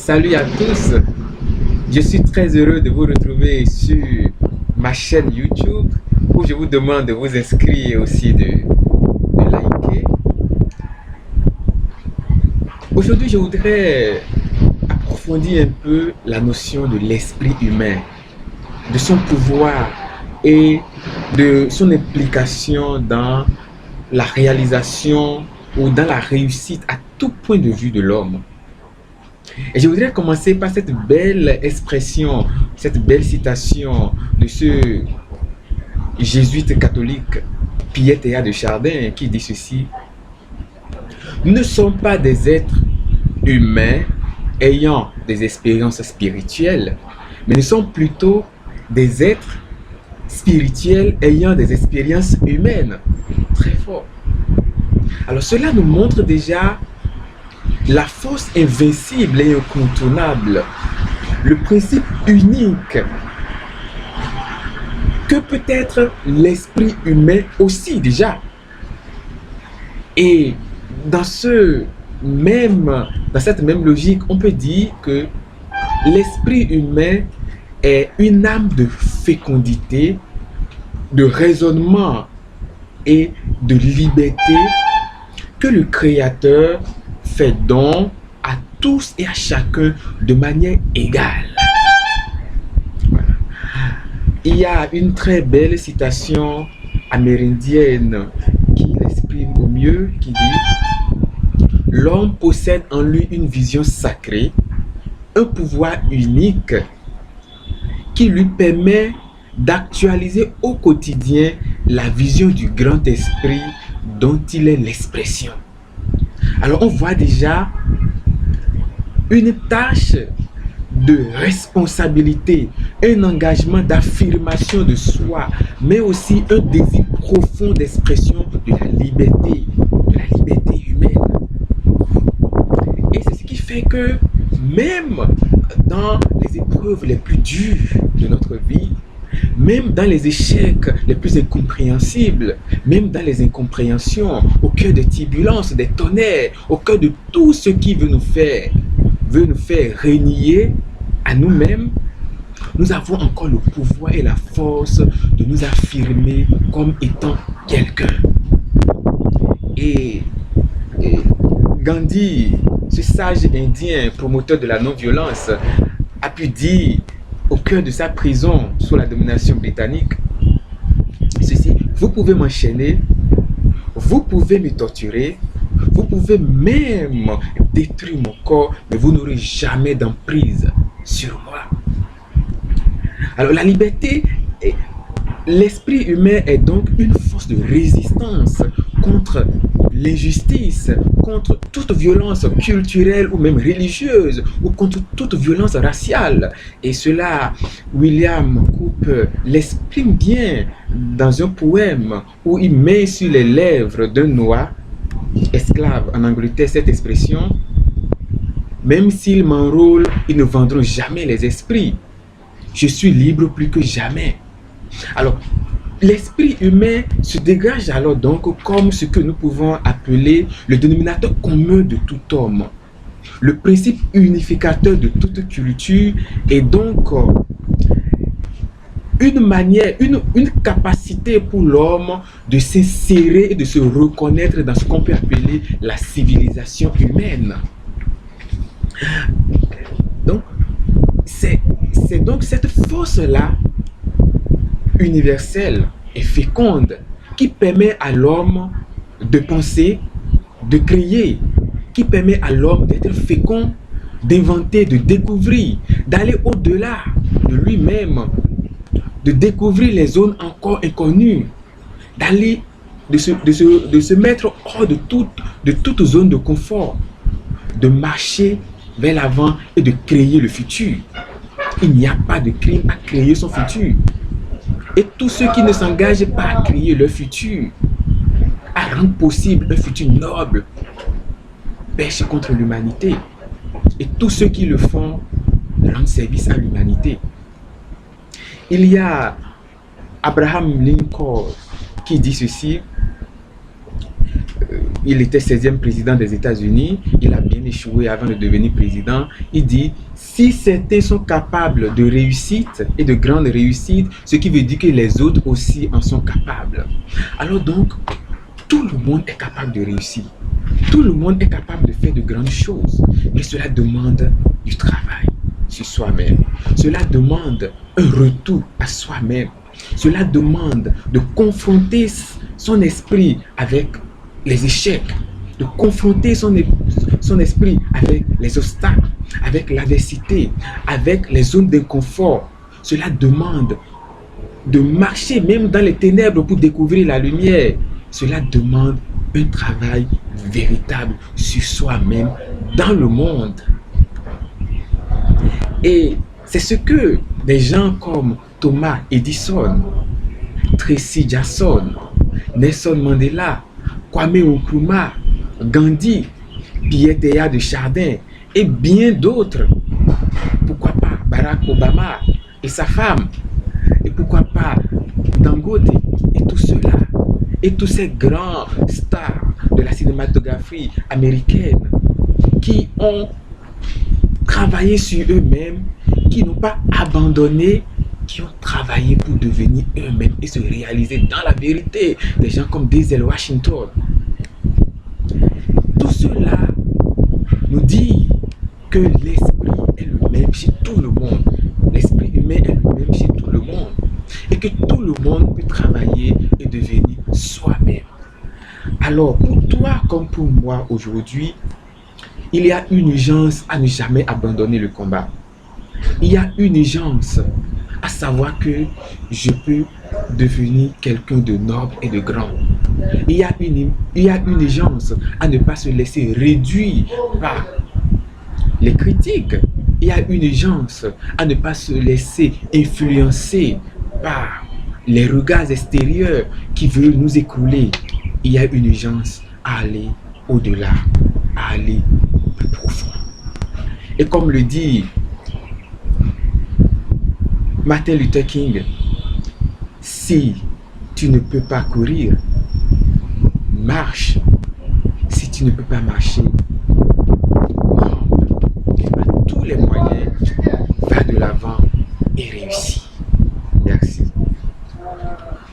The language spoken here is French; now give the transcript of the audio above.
Salut à tous, je suis très heureux de vous retrouver sur ma chaîne YouTube où je vous demande de vous inscrire et aussi de liker. Aujourd'hui, je voudrais approfondir un peu la notion de l'esprit humain, de son pouvoir et de son implication dans la réalisation ou dans la réussite à tout point de vue de l'homme. Et je voudrais commencer par cette belle expression, cette belle citation de ce jésuite catholique Pierre Théat de Chardin qui dit ceci: nous ne sommes pas des êtres humains ayant des expériences spirituelles, mais nous sommes plutôt des êtres spirituels ayant des expériences humaines. Très fort. Alors cela nous montre déjà la force invincible et incontournable, le principe unique que peut être l'esprit humain aussi déjà. Et dans cette même logique, on peut dire que l'esprit humain est une âme de fécondité, de raisonnement et de liberté que le Créateur fait don à tous et à chacun de manière égale. Voilà. Il y a une très belle citation amérindienne qui l'exprime au mieux, qui dit: l'homme possède en lui une vision sacrée, un pouvoir unique qui lui permet d'actualiser au quotidien la vision du grand esprit dont il est l'expression. Alors on voit déjà une tâche de responsabilité, un engagement d'affirmation de soi, mais aussi un désir profond d'expression de la liberté humaine. Et c'est ce qui fait que même dans les épreuves les plus dures de notre vie, même dans les échecs les plus incompréhensibles, même dans les incompréhensions, au cœur des turbulences, des tonnerres, au cœur de tout ce qui veut nous faire renier à nous-mêmes, nous avons encore le pouvoir et la force de nous affirmer comme étant quelqu'un. Et Gandhi, ce sage indien promoteur de la non-violence, a pu dire au cœur de sa prison sous la domination britannique ceci: vous pouvez m'enchaîner, vous pouvez me torturer, vous pouvez même détruire mon corps, mais vous n'aurez jamais d'emprise sur moi. Alors la liberté, l'esprit humain est donc une force de résistance contre l'injustice, contre toute violence culturelle ou même religieuse, ou contre toute violence raciale. Et cela, William Cooper l'exprime bien dans un poème où il met sur les lèvres d'un noir esclave en Angleterre cette expression: même s'ils m'enrôlent, ils ne vendront jamais les esprits. Je suis libre plus que jamais. Alors, l'esprit humain se dégage alors donc comme ce que nous pouvons appeler le dénominateur commun de tout homme, le principe unificateur de toute culture, et donc une capacité pour l'homme de s'insérer et de se reconnaître dans ce qu'on peut appeler la civilisation humaine. Donc, c'est donc cette force-là, universelle et féconde, qui permet à l'homme de penser, de créer, qui permet à l'homme d'être fécond, d'inventer, de découvrir, d'aller au-delà de lui-même, de découvrir les zones encore inconnues, d'aller, de se mettre hors de toute zone de confort, de marcher vers l'avant et de créer le futur. Il n'y a pas de crime à créer son futur. Et tous ceux qui ne s'engagent pas à créer leur futur, à rendre possible un futur noble, pêchent contre l'humanité. Et tous ceux qui le font rendent service à l'humanité. Il y a Abraham Lincoln qui dit ceci: il était 16e président des États-Unis, il a bien échoué avant de devenir président. Il dit, si certains sont capables de réussite et de grandes réussites, ce qui veut dire que les autres aussi en sont capables. Alors donc, tout le monde est capable de réussir. Tout le monde est capable de faire de grandes choses. Mais cela demande du travail sur soi-même. Cela demande un retour à soi-même. Cela demande de confronter son esprit avec les échecs, de confronter son esprit avec les obstacles, avec l'adversité, avec les zones d'inconfort. Cela demande de marcher même dans les ténèbres pour découvrir la lumière. Cela demande un travail véritable sur soi-même dans le monde. Et c'est ce que des gens comme Thomas Edison, Tracy Jackson, Nelson Mandela, Kwame Nkrumah, Gandhi, Pierre Teilhard de Chardin et bien d'autres, pourquoi pas Barack Obama et sa femme, et pourquoi pas Dangote et tout cela, et tous ces grands stars de la cinématographie américaine qui ont travaillé sur eux-mêmes, qui n'ont pas abandonné, qui ont travaillé pour devenir eux-mêmes et se réaliser dans la vérité. Des gens comme Denzel Washington. Tout cela nous dit que l'esprit est le même chez tout le monde. L'esprit humain est le même chez tout le monde. Et que tout le monde peut travailler et devenir soi-même. Alors, pour toi comme pour moi aujourd'hui, il y a une urgence à ne jamais abandonner le combat. Il y a une urgence à savoir que je peux devenir quelqu'un de noble et de grand. Il y a une urgence à ne pas se laisser réduire par les critiques. Il y a une urgence à ne pas se laisser influencer par les regards extérieurs qui veulent nous écrouler. Il y a une urgence à aller au-delà, à aller plus profond. Et comme le dit Martin Luther King, si tu ne peux pas courir, marche. Si tu ne peux pas marcher, marche. Et par tous les moyens, va de l'avant et réussis.